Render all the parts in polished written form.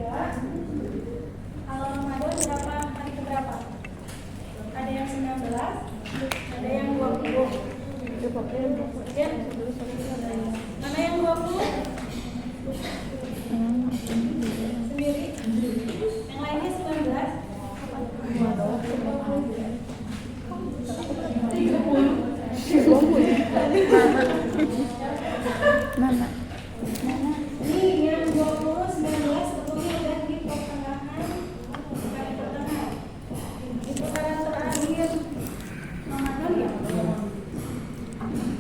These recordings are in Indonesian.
Kalau Ramadan berapa hari keberapa? Ada yang 19, ada yang 20. Ya? Mana yang 20? Sendiri. Yang lainnya 19. Mana? Ini yang 20, 19 sebetulnya udah di pertengahan, bukan di pertengahan. Di putaran terakhir Ramadan ya.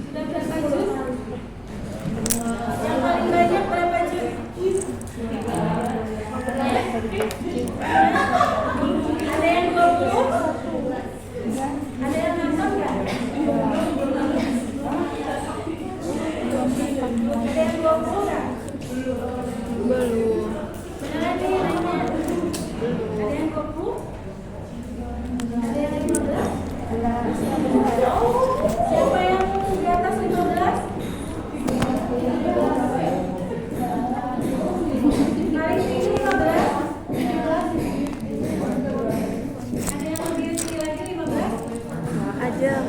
Sudah berapa juz? Yang paling banyak berapa juz? Ada yang 20? Ada yang nonton nggak? Ada yang 20 nggak? Belum. Beneran nih nanya. Ada yang 20? Ada yang 15? Siapa yang di atas 15? Paling tinggi 15? Ada yang lebih tinggi lagi 15? Ajam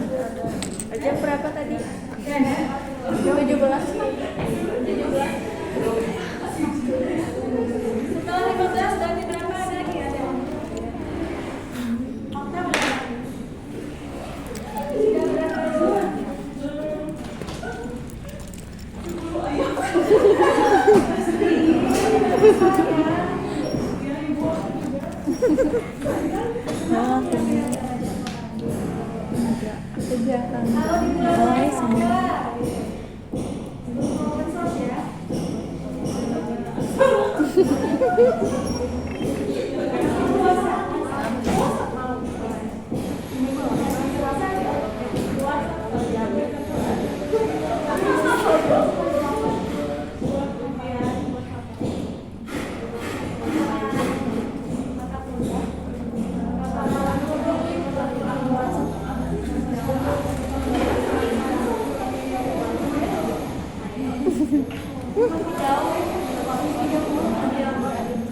berapa tadi? 17. Setelah 15 berarti berapa ada lagi? Ada. Oktav berapa? Sudah berapa dulu? Kejahatan. Kalau di bulan lain apa? Open source ya.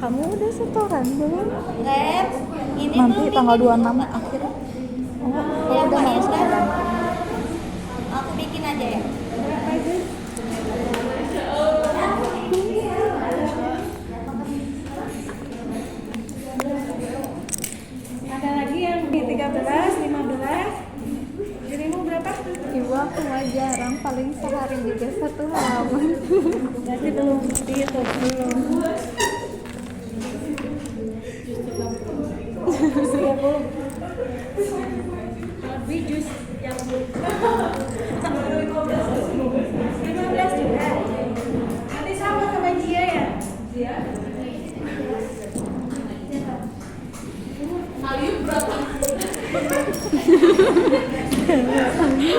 Kamu udah setoran belum? Lab, ini Nanti belum tanggal bikin. 26 akhir. Oh, Ya, udah mau Mbak, setoran. Aku bikin aja ya. Ada lagi yang di 13, 15. Dirimu berapa? Ibu aku mah jarang, paling sehari juga 1 halaman. Berarti belum dihitung. Belum. 30. Lebih jus yang 15 juga. Nanti sama Jia ya. Jia. Ayu berapa? Terima kasih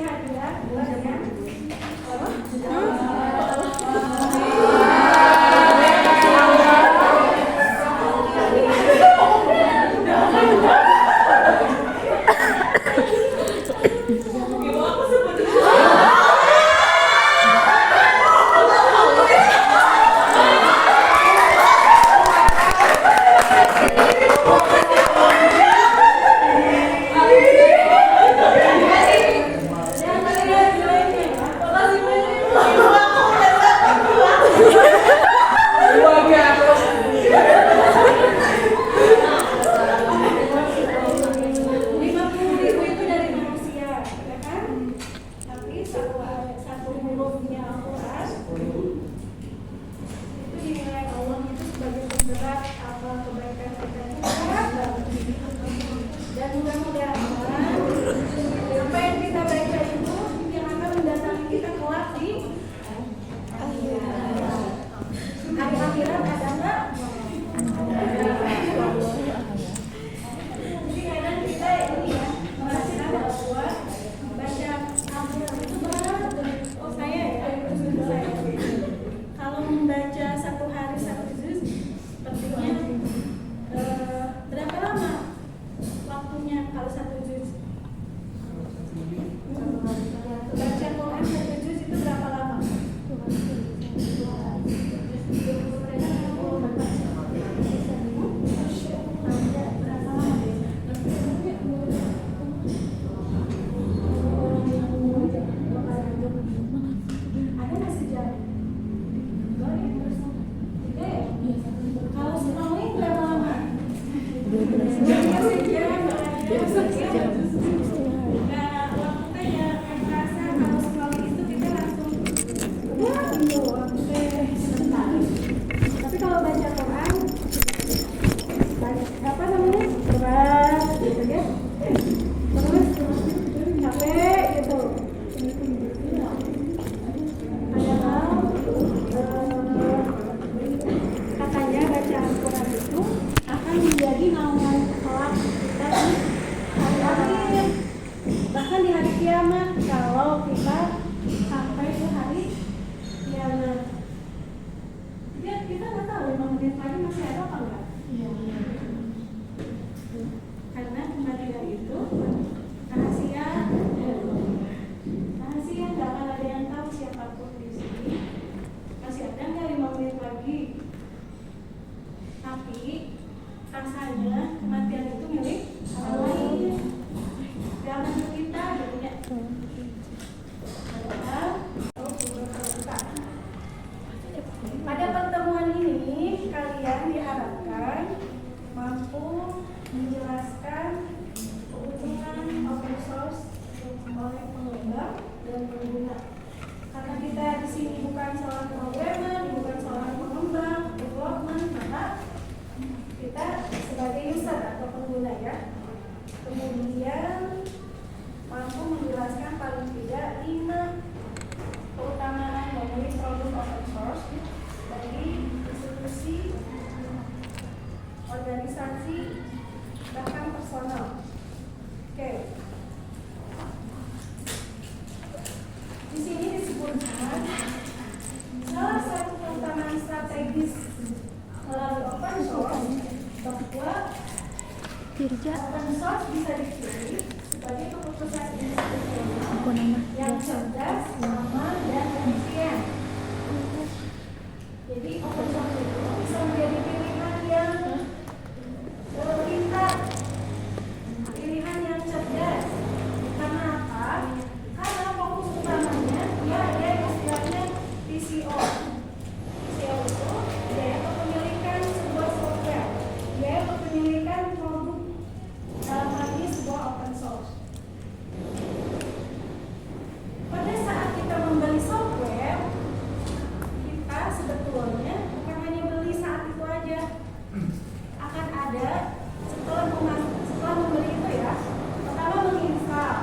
banyak. HP gitu. Padahal katanya baca Al-Quran itu akan menjadi naungan kelak kita di hari akhir, bahkan di hari kiamat kalau kita sampai ke hari kiamat. Ya, kita nggak tahu 5 menit lagi masih ada apa enggak. Karena kematian itu rahasia, rahasia, nggak akan ada yang tahu siapapun di sini. Masih ada nggak 5 menit lagi? Tapi rasanya kematian itu milik orang lain, jangan milik kita gitu ya. Pada pertemuan ini kalian diharapkan mampu menjelaskan keuntungan open source oleh pengembang dan pengguna. Karena kita di sini bukan seorang programmer, bukan seorang pengembang, development, maka kita sebagai user atau pengguna ya. Kemudian mampu menjelaskan paling tidak 5 keutamaan dari produk open source bagi institusi, organisasi, bahkan personal. Oke. Di sini disebutkan salah satu keutamaan strategis melalui open source bahwa open source bisa dipilih sebagai keputusan institusional yang cerdas, aman, dan efisien. Jadi open source itu bisa menjadi pilihan yang berpintar, pilihan yang cerdas. Karena apa? Karena fokus utamanya dia ada istilahnya TCO. TCO itu biaya kepemilikan sebuah software, biaya kepemilikan produk, dalam hal ini sebuah open source. Pada saat kita membeli software, kita sebetulnya bukan hanya beli saat itu aja. Akan ada setelah membeli itu ya, pertama menginstal,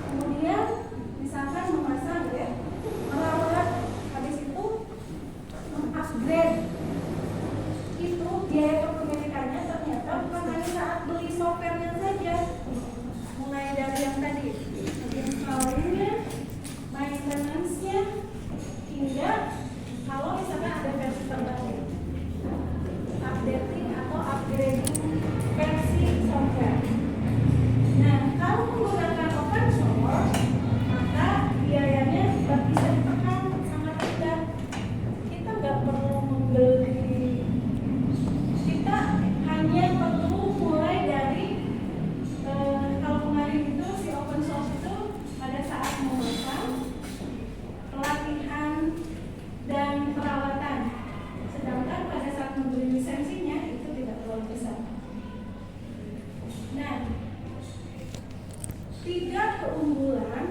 kemudian misalkan memasang ya, merawat, habis itu mengupgrade. Itu biaya kepemilikannya ternyata bukan hanya saat beli softwarenya saja, mulai dari yang tadi installingnya, maintenance-nya, hingga kalau misalkan ada versi terbaru, updating atau upgrading versi software. Nah, kalau menggunakan open source, maka biayanya bisa ditekan sangat rendah. Kita nggak perlu membeli, kita hanya perlu mulai dari kalau kemarin itu si open source itu pada saat memasang, pelatihan, dan perawatan. Sedangkan pada saat membeli lisensinya itu tidak terlalu besar. Nah, 3 keunggulan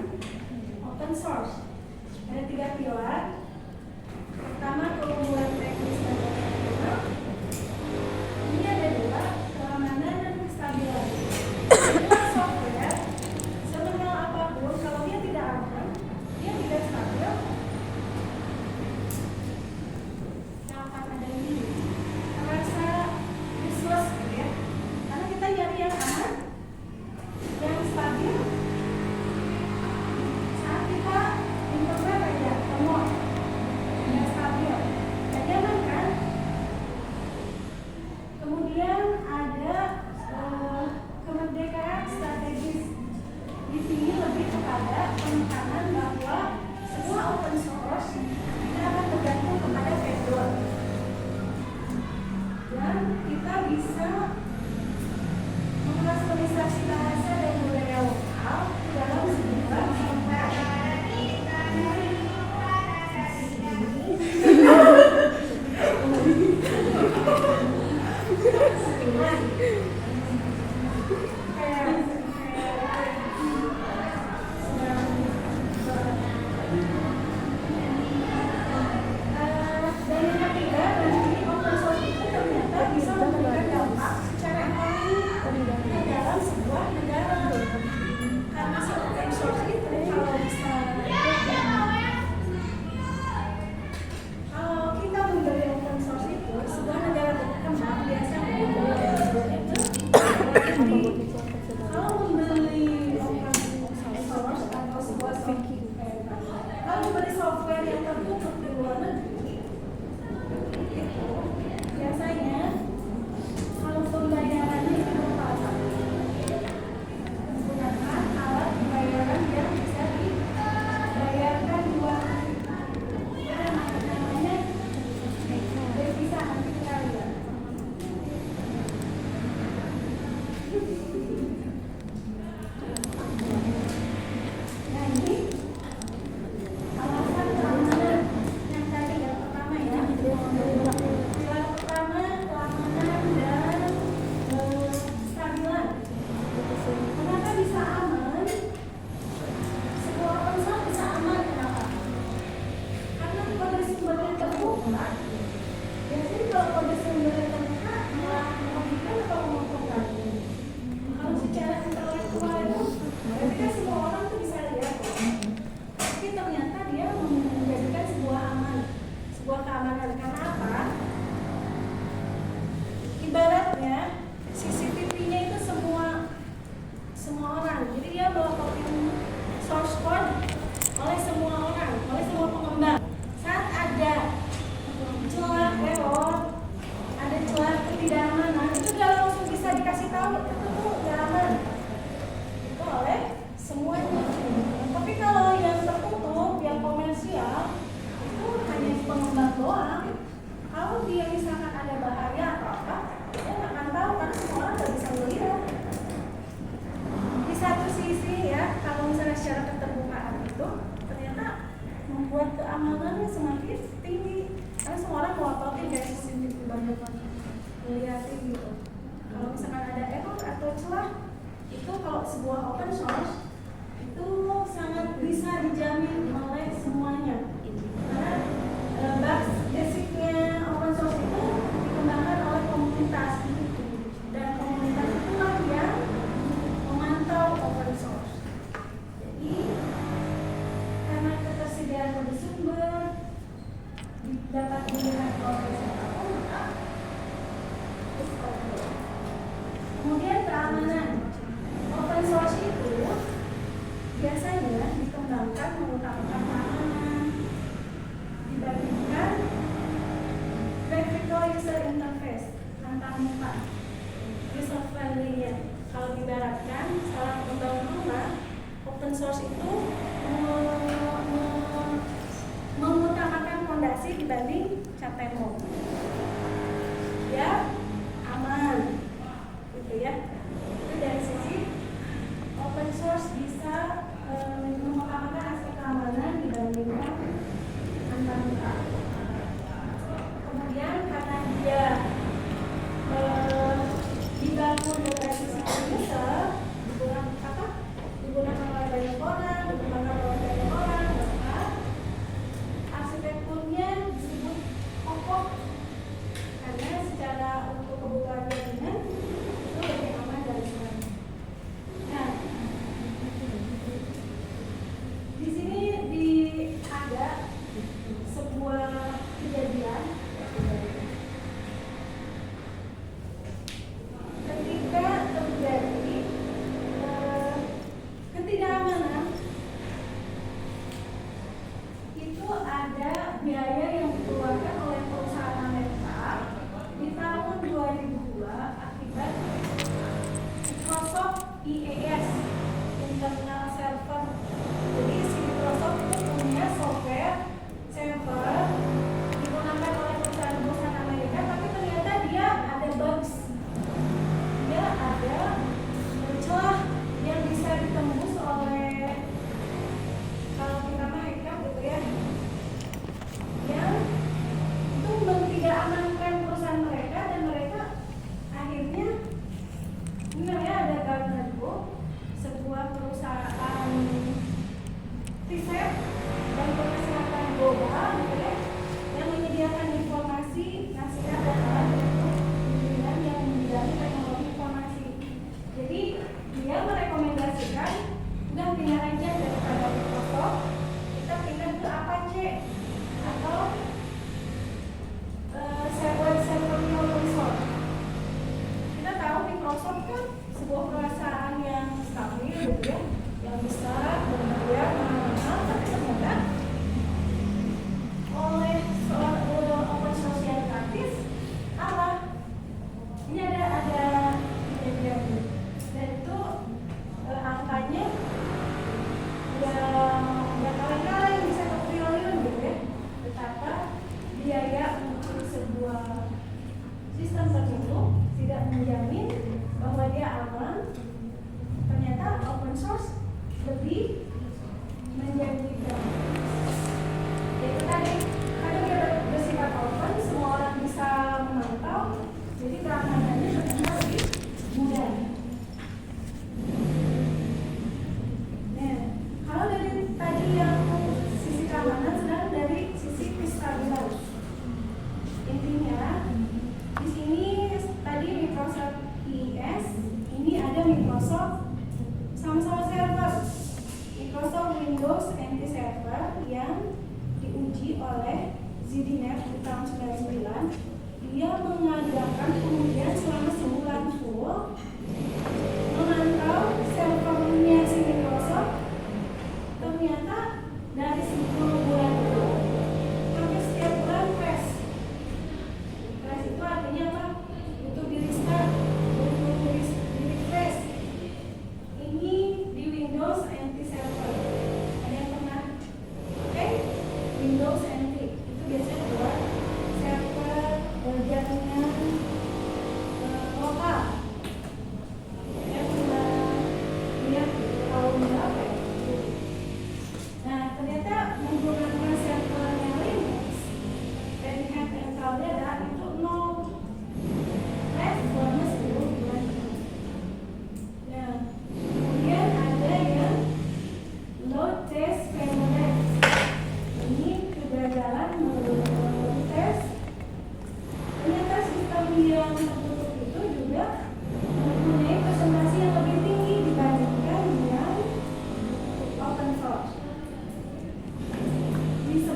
open source. Ada 3 pilar. Pertama, keunggulan teknis dan operasional. Ini ada 2, keamanan dan kestabilan. Sebuah software, semahal apapun, kalau dia tidak aman, dia tidak stabil, akan ada ini rasa useless gitu ya. Karena kita nyari yang aman, yang stabil. Saat kita internet aja, lemot, tidak stabil, tidak nyaman kan? Kemudian ada kemerdekaan strategis. Di sini lebih kepada penekanan bahwa semua open source tidak akan bergantung kepada vendor. Dan kita bisa mengkastamisasi bahasa dan budaya lokal dalam sebuah software. Dan yang ketiga, nanti open source itu ternyata bisa memberikan dampak secara ekonomi dalam sebuah negara. Karena si open ngeliatin gitu. Kalau misalkan ada error atau celah, itu kalau sebuah open source itu sangat bisa dijamin oleh semuanya. Karena bugs basicnya open source itu dikembangkan oleh komunitas, dan komunitas itulah yang memantau open source. Jadi karena ketersediaan kode sumber dapat dilihat oleh siapapun, maka kemudian keamanan open source itu biasanya dikembangkan mengutamakan keamanan dibandingkan graphical user interface antar muka user friendly-nya. Kalau dibaratkan salah membangun rumah, open source itu mengutamakan fondasi dibanding cat tembok. Ya, aman, gitu ya. Itu dari sisi open source bisa mengutamakan aspek keamanan dibandingkan antar muka. Kemudian karena dia dibangun dari sisi user, digunakan oleh banyak orang, dikembangkan oleh banyak orang, maka arsitekturnya disebut kokoh karena secara untuk kebutuhan jaringan itu lebih aman dari semuanya. Nah, di sini ada sebuah kejadian ketika terjadi ketidakamanan, itu ada biaya yang dikeluarkan oleh perusahaan Amerika di tahun 2002 akibat Microsoft IaaS, Internal Server. Jadi si Microsoft itu punya software server digunakan oleh perusahaan-perusahaan Amerika, tapi ternyata dia ada bugs, dia ada celah yang bisa ditembus oleh, kalau kita hacker gitu ya, yang itu tidak amankan perusahaan mereka, dan mereka akhirnya benar ya ada Gartner Group, sebuah perusahaan riset dan kesehatan global gitu ya, yang menyediakan informasi, nasihat dan alat untuk pimpinan yang membidangi teknologi informasi. Jadi dia merekomendasikan udah pindah aja daripada Microsoft, kita pindah ke Apache atau server-servernya open source. Kita tahu Microsoft kan sebuah perusahaan yang stabil gitu ya, yang besar, berbayar mahal-mahal, tapi ternyata oleh seorang open source yang gratis ini ada kejadian, dan itu angkanya udah kali-kali bisa ke triliun gitu ya, betapa biaya untuk sebuah sistem tertentu tidak menjamin bahwa dia aman. Ternyata open source lebih menjanjikan. Jadi tadi karena dia bersifat open, semua orang bisa memantau, jadi keamanannya ternyata lebih mudah. Nah, kalau dari tadi yang sisi keamanan, sedang dari sisi kestabilan. Intinya di sini tadi Microsoft IaaS, ini ada Microsoft sama-sama server, Microsoft Windows NT Server yang diuji oleh ZDNet di tahun 99. Dia mengadakan kemudian selama sebulan full memantau servernya si Microsoft. Ternyata dari 10 bulan itu hampir setiap bulan crash. Crash itu artinya apa? Butuh di restart, butuh di refresh. Ini di Windows NT Server. Ada yang pernah? Oke? Windows NT itu biasanya buat server jaringan lokal. Saya pernah lihat di tahun berapa ya? Nah, ternyata menggunakan servernya Linux, Red Hat dan Cloudera itu 0.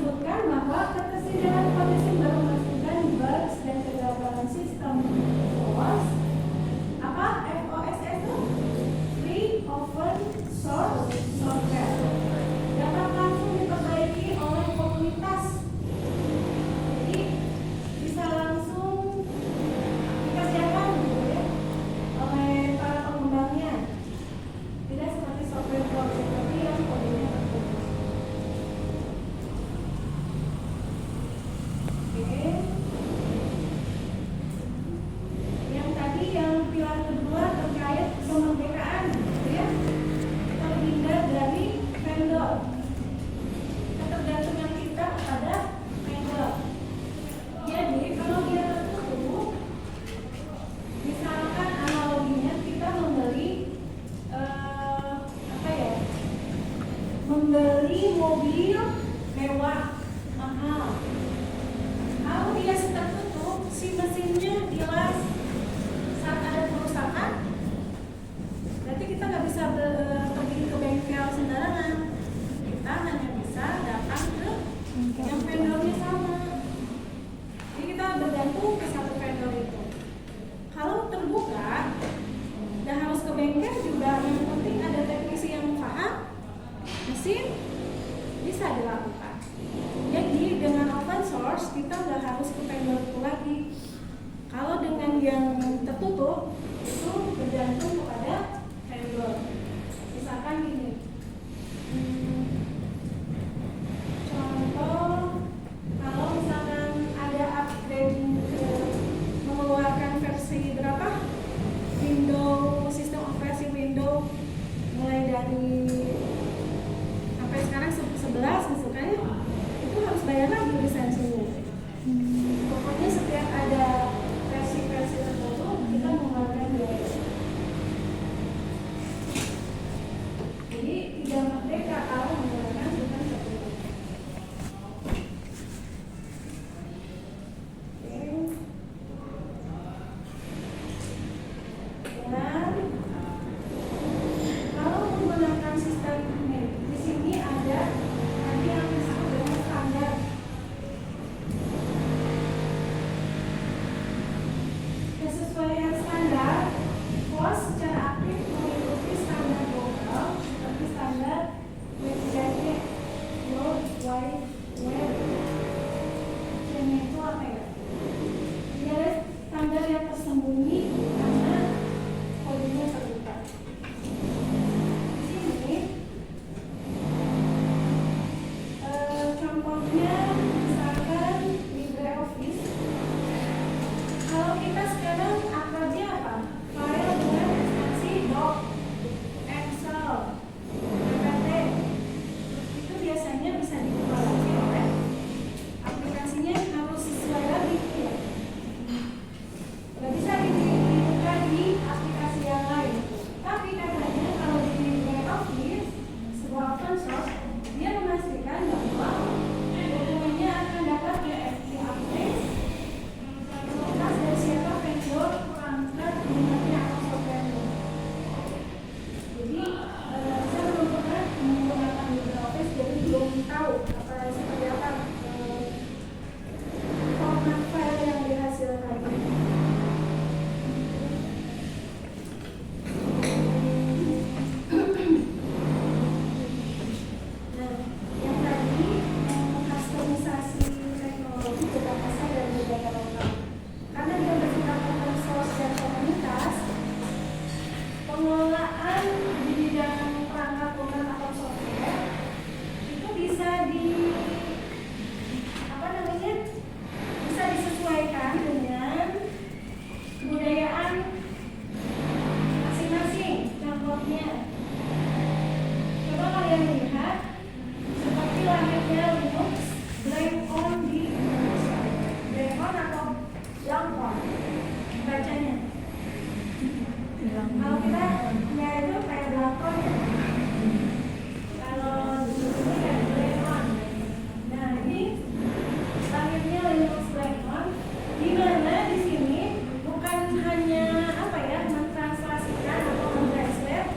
disebutkan bahwa ketersediaan kode sumber memastikan bugs dan kegagalan sistem FOS. Apa FOS itu? Free Open Source Software. Dapat langsung diperbaiki oleh komunitas. Jadi bisa langsung dikerjakan gitu ya oleh para pengembangnya. Tidak seperti software project tapi yang kodenya tertulis. Oke. Yang tadi yang pilar kedua terkait kemerdekaan, gitu ya. Terhindar dari vendor. Ketergantungan kita kepada vendor. Jadi kalau dia tertutup, misalkan analoginya kita membeli membeli mobil mewah mahal. Kalau dia tertutup, si mesinnya jelas saat ada kerusakan, berarti kita nggak bisa pergi ke bengkel sembarangan. Kita hanya bisa datang ke yang vendornya sama. Jadi kita bergantung ke satu vendor itu. Kalau terbuka, dan harus ke bengkel juga, yang penting ada teknisi yang paham mesin, bisa dilakukan. Jadi dengan open source kita nggak harus ke vendor itu lagi. Kalau dengan yang tertutup itu bergantung kepada vendor. Misalkan gini, contoh kalau misalkan ada upgrade ke mengeluarkan versi berapa Windows, sistem operasi Windows mulai dari sampai sekarang 11 misalkan ya, itu harus bayar lagi lisensinya. Pokoknya setiap ada versi-versi tertentu kita mengeluarkan biaya. Jadi tidak merdeka kalau menggunakan sistem tertentu. Dan kalau menggunakan sistem ini, di sini ada tadi yang disebut dengan standar. Kesesuaian standar, FOS secara aktif mengikuti standar global seperti standar WCAG, World Wide Web. Ini itu apa ya? Dia ada standar yang tersembunyi karena kodenya terbuka. Di sini contohnya misalkan LibreOffice. Kalau kita sekarang akrabnya apa? File dengan ekstensi Doc, Excel, PPT. Itu biasanya bisa dibuka lagi oleh aplikasinya, harus sesuai lagi ya. Nggak bisa dibuka di aplikasi yang lain. Tapi katanya kalau di LibreOffice, sebuah open source, dia memastikan bahwa dokumennya akan dapat diupdate terlepas dari siapa vendor perangkat menggunakannya atau software-nya. Jadi saya belum pernah menggunakan LibreOffice, jadi belum tahu seperti apa format file yang dihasilkan. Nah, yang tadi customisasi teknologi berbahasa dan budaya lokal. Karena dia bersifat open source dan komunitas, pengelolaan di bidang perangkat lunak atau software itu bisa bisa disesuaikan dengan kebudayaan masing-masing. Contohnya, coba kalian lihat seperti lahirnya Linux, Blank-on di Indonesia. Blank-on atau Blank-on bacanya. Kalau kita ya itu kayak Blank-on ya. Kalau di sini kayak Blank-on. Nah ini lahirnya Linux Blank-on, di mana di sini bukan hanya mentranslasikan atau mentranslate,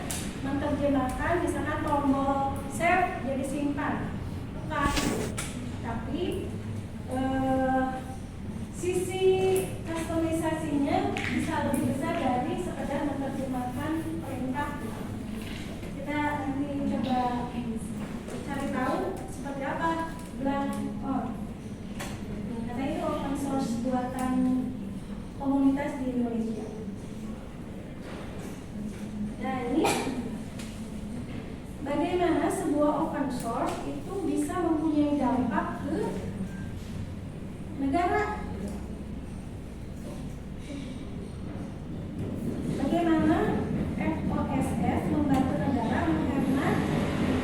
menerjemahkan misalkan tombol save jadi simpan, bukan. tapi sisi customisasinya bisa lebih besar dari sekedar menerjemahkan perintah. Kita nanti coba cari tahu seperti apa Blang On. Karena itu open source buatan komunitas di Indonesia. Nah ini bagaimana sebuah open source itu bisa mempunyai dampak ke negara. Bagaimana FOSS membantu negara menghemat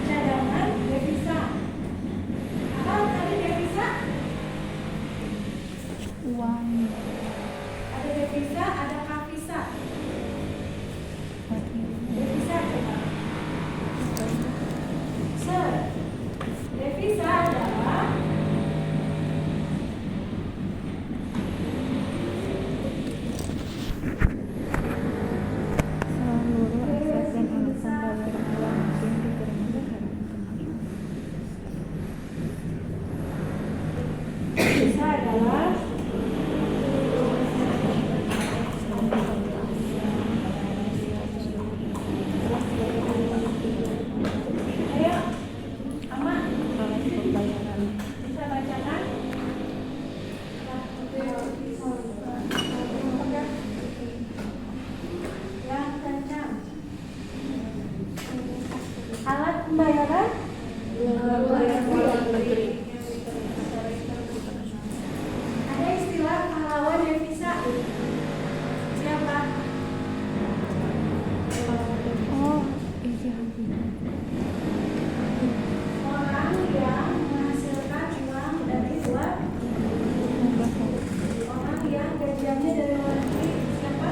cadangan devisa. Apa tadi devisa? Uang. Ada devisa, ada kavisa. Devisa coba. Devisa adalah Seluruh aset dan alat pembayaran uang yang diterima negara. devisa adalah ayo Ama Alat pembayaran. bisa bacakan. Yang kencang. Alat pembayaran ada istilah pahlawan devisa. Siapa? Oh, iya. Orang yang menghasilkan uang dari luar, orang yang gajiannya dari luar negeri. Siapa?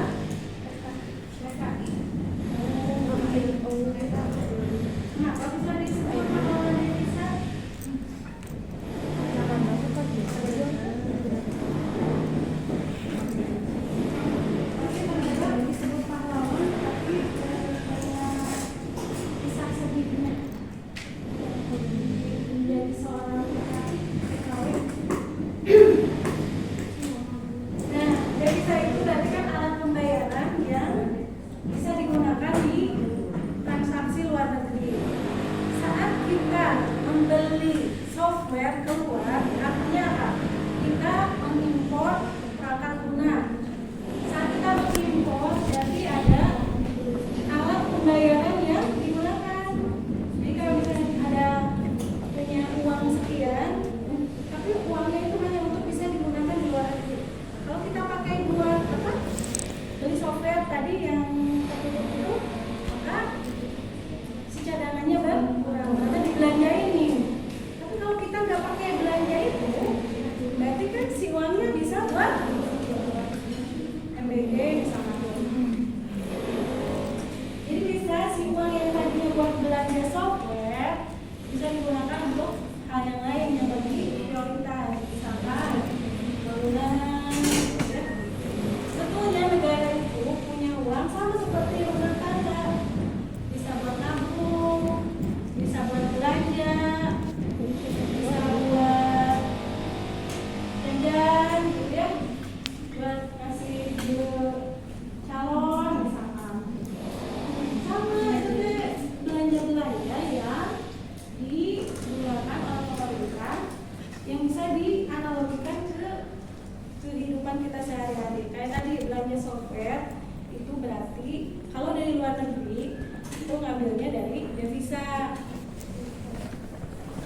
Mereka. Kenapa bisa disebut pahlawan devisa? Tapi mereka disebut pahlawan, tapi kisah sedihnya menjadi seorang PKW. Nah, devisa itu berarti kan alat pembayaran yang bisa digunakan di transaksi luar negeri. Saat kita membeli software keluar, artinya apa? Kita mengimpor perangkat lunak. Saat kita mengimpor, berarti ada alat pembayaran yang digunakan. Jadi kalau misalnya ada punya uang sekian, tapi uangnya itu hanya untuk bisa digunakan di luar negeri. Kalau kita pakai buat apa? Beli software tadi yang tertutup itu, maka si cadangannya berkurang karena dibelanjain nih. Tapi kalau kita nggak pakai belanja itu, berarti kan si uangnya bisa buat MBG misalnya. Jadi bisa si uang yang tadinya buat belanja software bisa digunakan untuk hal yang lain yang bagi prioritas, misalkan bangunan. Sebetulnya negara itu punya uang sama seperti rumah tangga, bisa buat nabung, bisa buat belanja, bisa buat jajan, gitu ya, buat kasih ke calon misalkan. Sama itu deh belanja-belanja yang digunakan oleh pemerintah yang bisa dianalogikan ke kehidupan kita sehari-hari. Kayak tadi belanja software itu berarti kalau dari luar negeri itu ngambilnya dari devisa.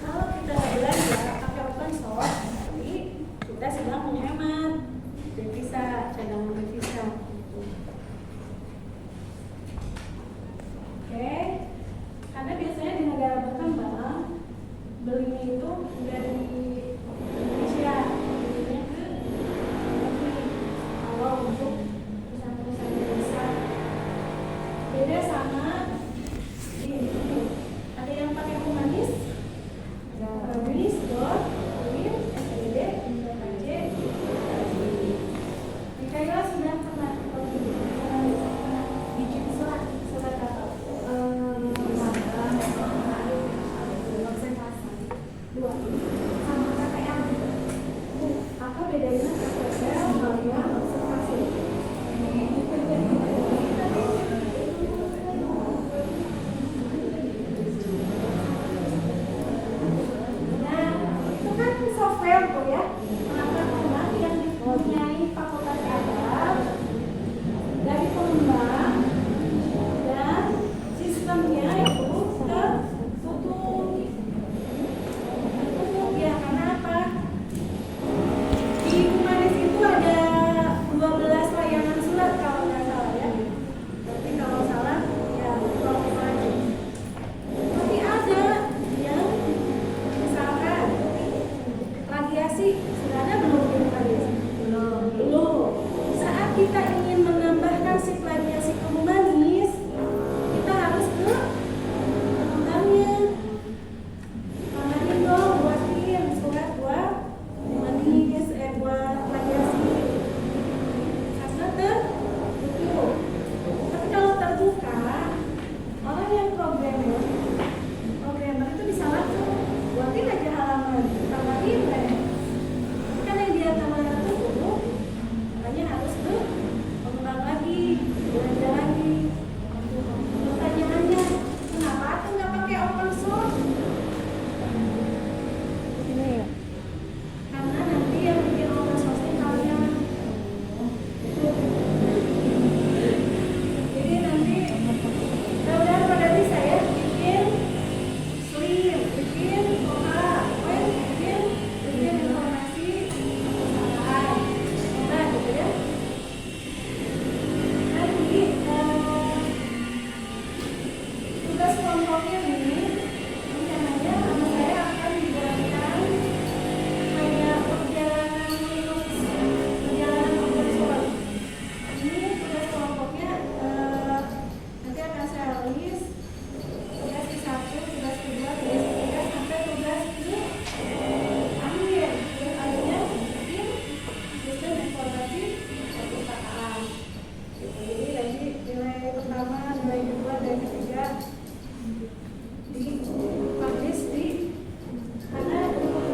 Kalau kita belanja pakai open source, berarti kita sedang menghemat devisa, cadangan devisa. Oke, karena biasanya di negara berkembang belinya itu dari Indonesia, belinya ke negeri. Kalau untuk perusahaan-perusahaan besar beda sama di ini. Ada bedain FSL sama observasi. Nah, itu kan software tuh ya, anak-anak yang dipunyai fakultas adab dari pengembang dan sistemnya itu tertutup. Ya, karena apa? Di Humanis itu ada 12 layanan surat kalau nggak salah ya. Tapi kalau salah ya tolong aja. Tapi ada yang misalkan radiasi, sudah ada belum di radiasi? Belum. Saat kita ingin menambahkan shift radiasi ke Humanis, kita harus ke pengembangnya. Makanya dong buatin surat buat Humanis, buat radiasi. Karena tertutup. Tapi kalau terbuka, orang yang programmer itu bisa langsung buatin aja halaman, tambahin deh. Kan yang dia tambah tertutup, makanya harus ke pengembang lagi, belanja lagi. Pertanyaannya, kenapa tuh nggak pakai open source? Ini ya. Karena nanti yang bikin open source ini kalian. Jadi nanti mudah-mudahan pada bisa ya bikin slim, bikin OHA, bikin informasi perusahaan, coba gitu ya. Nanti tugas kelompoknya ini rencananya sama saya akan dibuatkan kayak perjalanan open source. Ini tugas kelompoknya nanti akan saya list tugas ke 1, tugas kedua, tugas ketiga sampai tugas ke akhir. Tugas akhirnya bikin sistem informasi perpustakaan. Jadi nanti nilai pertama, nilai kedua, dan ketiga di publish di karena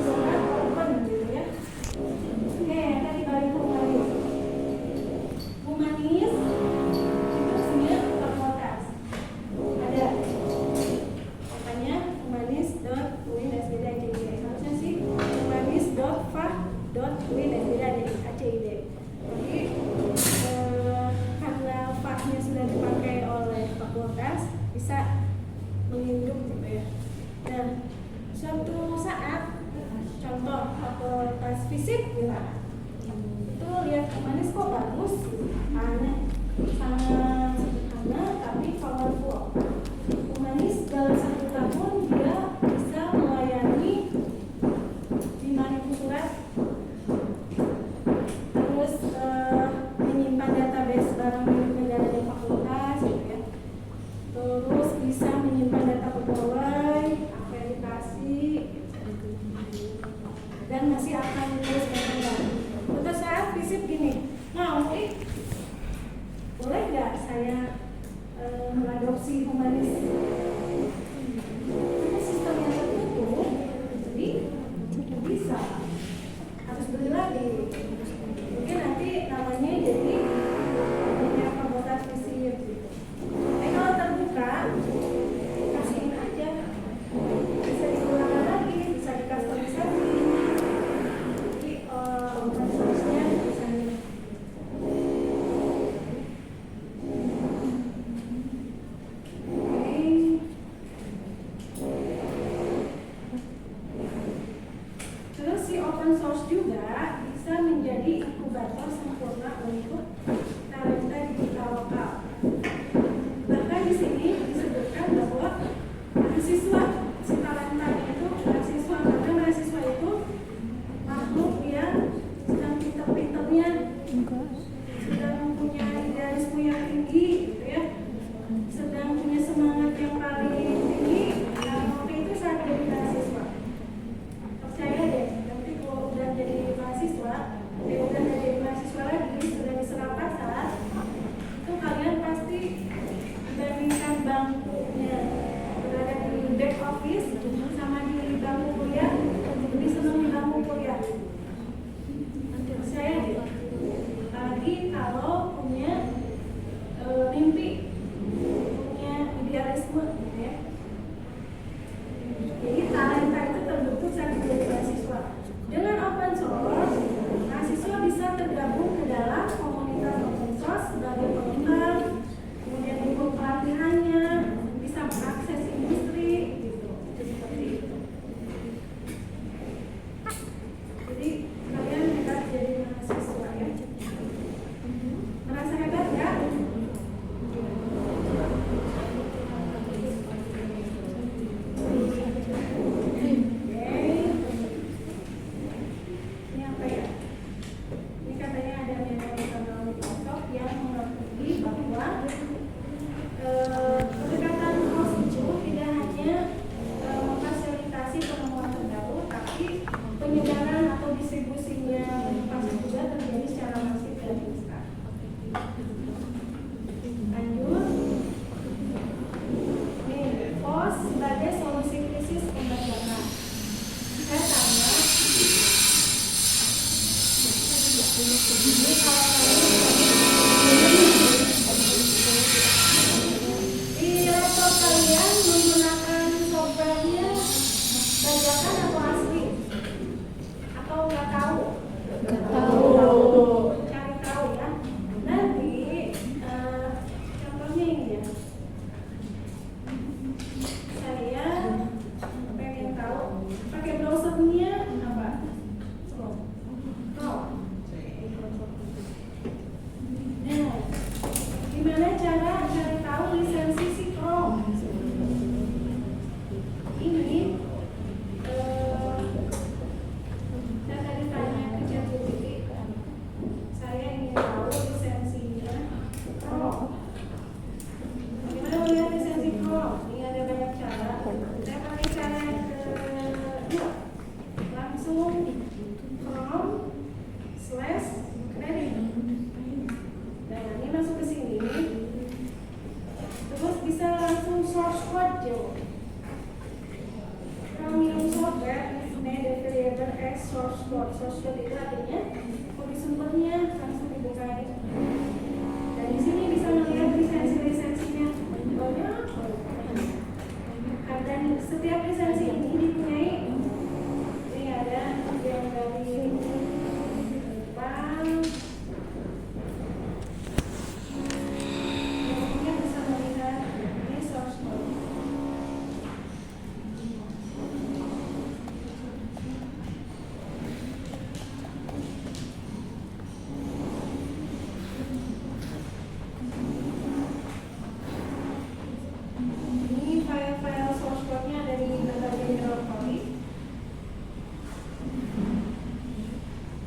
surat open gitu ya. Oke, tadi balik ke Humanis. Humanis itu sebenarnya terbatas. Ada makanya humanis.uin.sd.acid. Harusnya sih humanis.fah.uin.sd.acid. Jadi karena fahnya sudah dipakai oleh fakultas, bisa menginduk gitu ya. Nah, suatu saat, contoh fakultas fisik gitu, itu lihat Humanis kok bagus, aneh, sangat sederhana tapi powerful. Humanis dalam 1 tahun dia bisa melayani 5.000 surat, terus menyimpan database barang milik negara di fakultas gitu ya. Terus bisa menyimpan data pegawai, akreditasi, dan masih akan terus berkembang. Suatu saat FISIP gini, boleh nggak saya mengadopsi Humanis? Ini sistem yang tertutup, jadi bisa harus beli lagi. Mungkin nanti namanya jadi punya fakultas FISIP gitu. Kalau terbuka, kasihin aja, bisa digunakan lagi, bisa dikustomisasi. Jadi open source-nya bisa terus si open source juga bisa menjadi inkubator sempurna untuk talenta digital lokal. Bahkan di sini disebutkan bahwa mahasiswa, si talenta itu mahasiswa, karena mahasiswa itu makhluk yang sedang pinter-pinternya, sedang mempunyai idealisme yang tinggi gitu ya, sedang punya semangat yang paling tinggi. Nah, waktu itu saat jadi mahasiswa, percaya deh, nanti kalau udah jadi mahasiswa, udah jadi mahasiswa lagi, sudah diserap pasar, itu kalian pasti dibandingkan bangkunya berada di back office sama di bangku kuliah, lebih senang di bangku kuliah. pengedaran atau distribusinya pasti juga terjadi secara masif dan instan. Lanjut. Nih, POS sebagai solusi krisis pembajakan. Saya tanya, ini kalau di laptop kalian menggunakan softwarenya bajakan atau asli? Atau nggak tahu? Nggak tahu. Cari tahu ya. Nanti contohnya ini ya. Saya pengen tahu pakai browsernya apa? Chrome. Nah, gimana cara cari tahu lisensi si Chrome? Ini saya tadi tanya ke ChatGPT, saya ingin tahu lisensinya Chrome. Gimana melihat lisensi Chrome? Ini ada banyak cara. Saya pakai cara yang kedua, langsung Chrome/credit. Nah, ini masuk ke sini. Terus bisa langsung source code Jo. Chromium software is made available as source code. Source code itu artinya kode sumbernya langsung dibukain. Dan di sini bisa melihat lisensi-lisensinya banyak. Dan setiap lisensi ini dipunyai. Ini ada yang dari Jepang. Yang bisa melihat ini source code. Ini file-file source code-nya dari berbagai repository.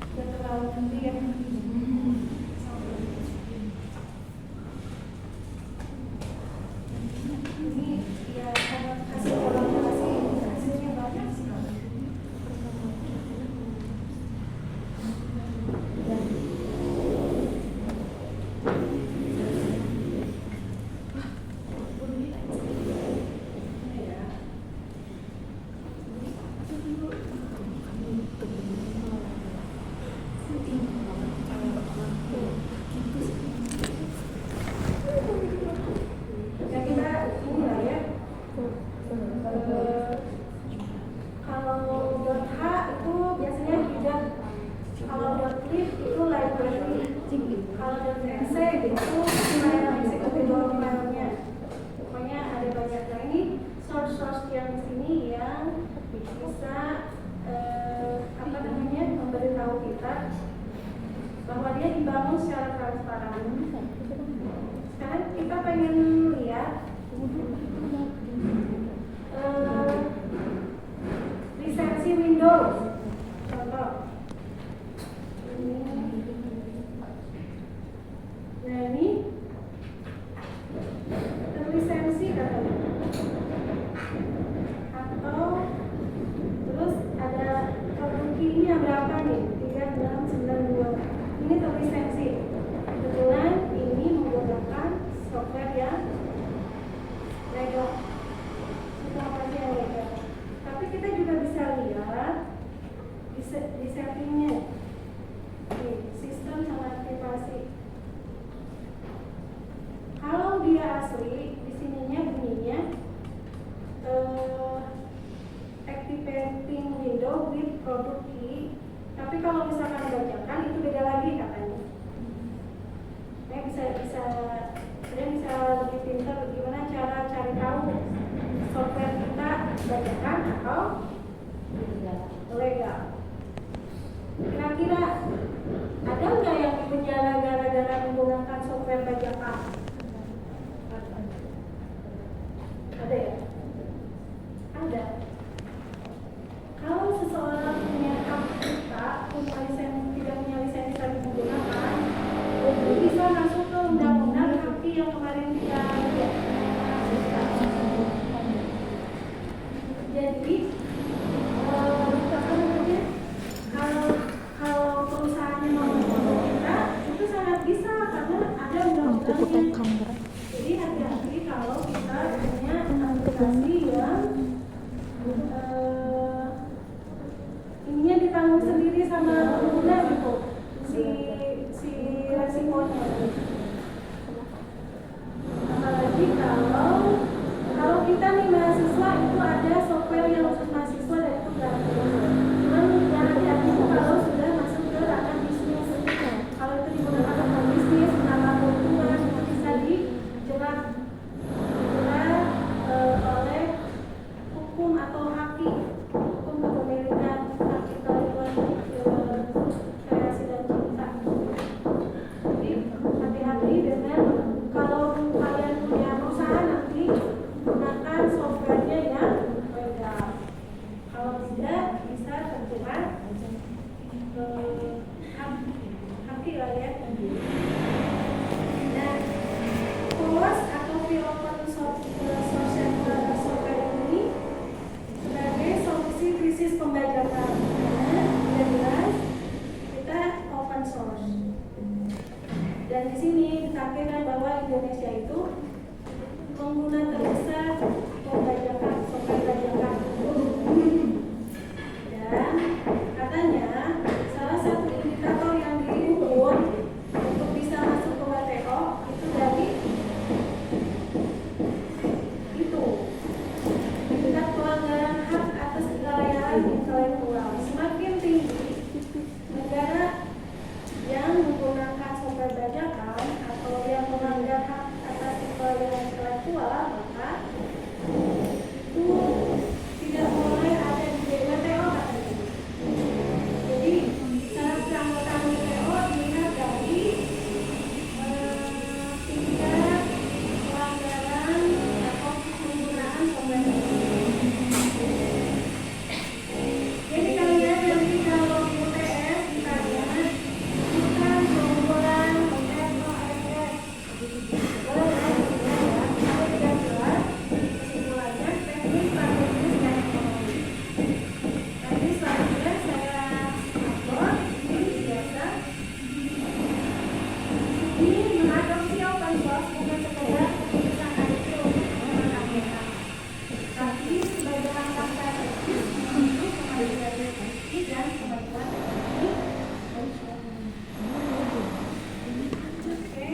Tidak terlalu nanti ya. Ini ya karena hasil kolaborasi hasilnya banyak sekali. Ini ya. Ya kita mulai ya. Kalau .h itu biasanya tidak. Kalau .lib itu library. Kalau .exe itu file executable filenya. Pokoknya ada banyak. Nah ini source yang di sini yang bisa memberitahu kita bahwa dia dibangun secara transparan. Sekarang kita pengen lihat lisensi Windows. Contoh. Nah ini terlisensi katanya. Atau terus ada produkinya berapa nih? 3692. Ini terlisensi. Kebetulan ini menggunakan software yang legal. Kita apa yang legal. Tapi kita juga bisa lihat di settingnya. Nih, sistem sama privasi. Kalau dia asli, di sininya bunyinya activating window with product key. Tapi kalau misalkan dibacakan itu beda lagi katanya. Saya bisa lebih pintar gimana cara cari tahu software kita bajakan atau legal. Kira-kira ada nggak yang dipenjara gara-gara menggunakan software bajakan? Ada ya? Ada. Kalau seseorang punya hak cipta, tidak punya lisensi tapi menggunakan, itu bisa masuk ke undang-undang HAKI yang kemarin kita lihat. Jadi, apa namanya? pembajakan. Karena sudah jelas kita open source. Dan di sini ditampilkan bahwa Indonesia itu pengguna terbesar pembajakan software bajakan. Dan katanya salah satu indikator yang diukur untuk bisa masuk ke WTO itu dari itu tingkat pelanggaran hak atas kekayaan intelektual. Semakin tinggi negara yang menggunakan software bajakan atau yang melanggar hak atas kekayaan intelektual, maka itu tidak boleh ada di WTO katanya. Jadi syarat keanggotaan WTO dilihat dari tingkat pelanggaran atau penggunaan software. Jadi kalian nanti kalau di UTS ditanya bukan keunggulan OS. Boleh ya, kalau tidak jelas kesimpulannya teknis strategis dan ekonomi. Teknis selanjutnya saya upload ini biasa. Ini mengadopsi open source bukan sekedar keputusan IT untuk pengembangan anggota, tapi sebagai langkah strategis menuju kemajuan teknologi dan kemajuan ekonomi. Oke.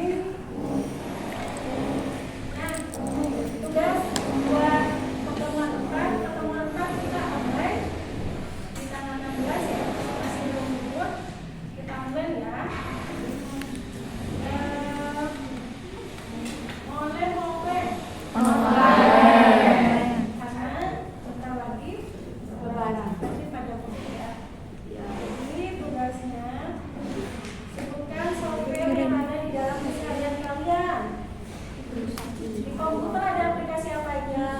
Nah, tugas buat pertemuan 4 kita online di tanggal 16 ya, masih belum libur, kita online ya. Online mau offline? Karena bentar lagi lebaran, pasti pada mudik ya. Jadi tugasnya sebutkan software yang ada di dalam keseharian kalian. Di komputer ada aplikasi apa aja?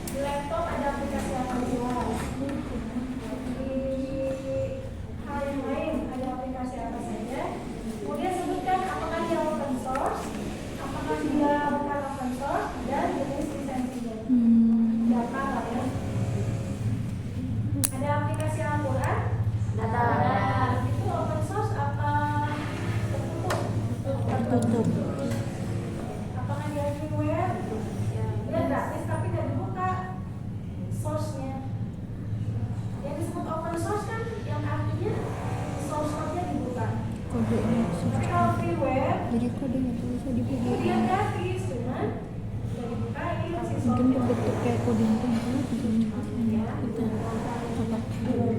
Di laptop ada aplikasi apa aja? Di hal yang lain ada aplikasi apa saja? Kemudian sebutkan apakah dia open source, apakah dia bukan open source, dan jenis lisensinya. Data lah ya. Ada aplikasi Al-Quran? Ada. Itu open source apa tertutup? Tertutup. Apakah dia freeware? Dia gratis tapi tidak dibuka source-nya. Yang disebut open source kan yang artinya source code-nya dibuka. Kodenya Tapi kalau freeware jadi kodenya tuh bisa itu dia dibuka. gratis, cuman tidak dibukain Mungkin siswa. berbentuk kayak kodenya tuh bisa dibuka. Ya. Kita coba belum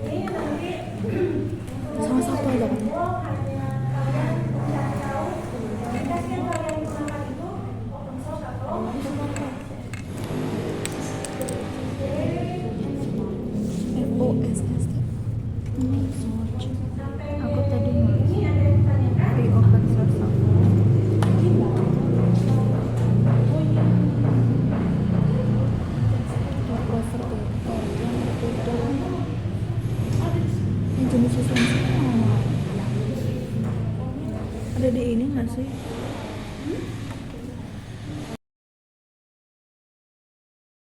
Ini nanti Sama satu aja, Bang. hanya kalian mencari tahu aplikasi yang kalian gunakan itu open source atau FOSS. sampai Aku tadi mau ini ada yang ditanyakan. free open source software. Browser tutor yang tutor yang jenis lisensinya ada di ini nggak sih?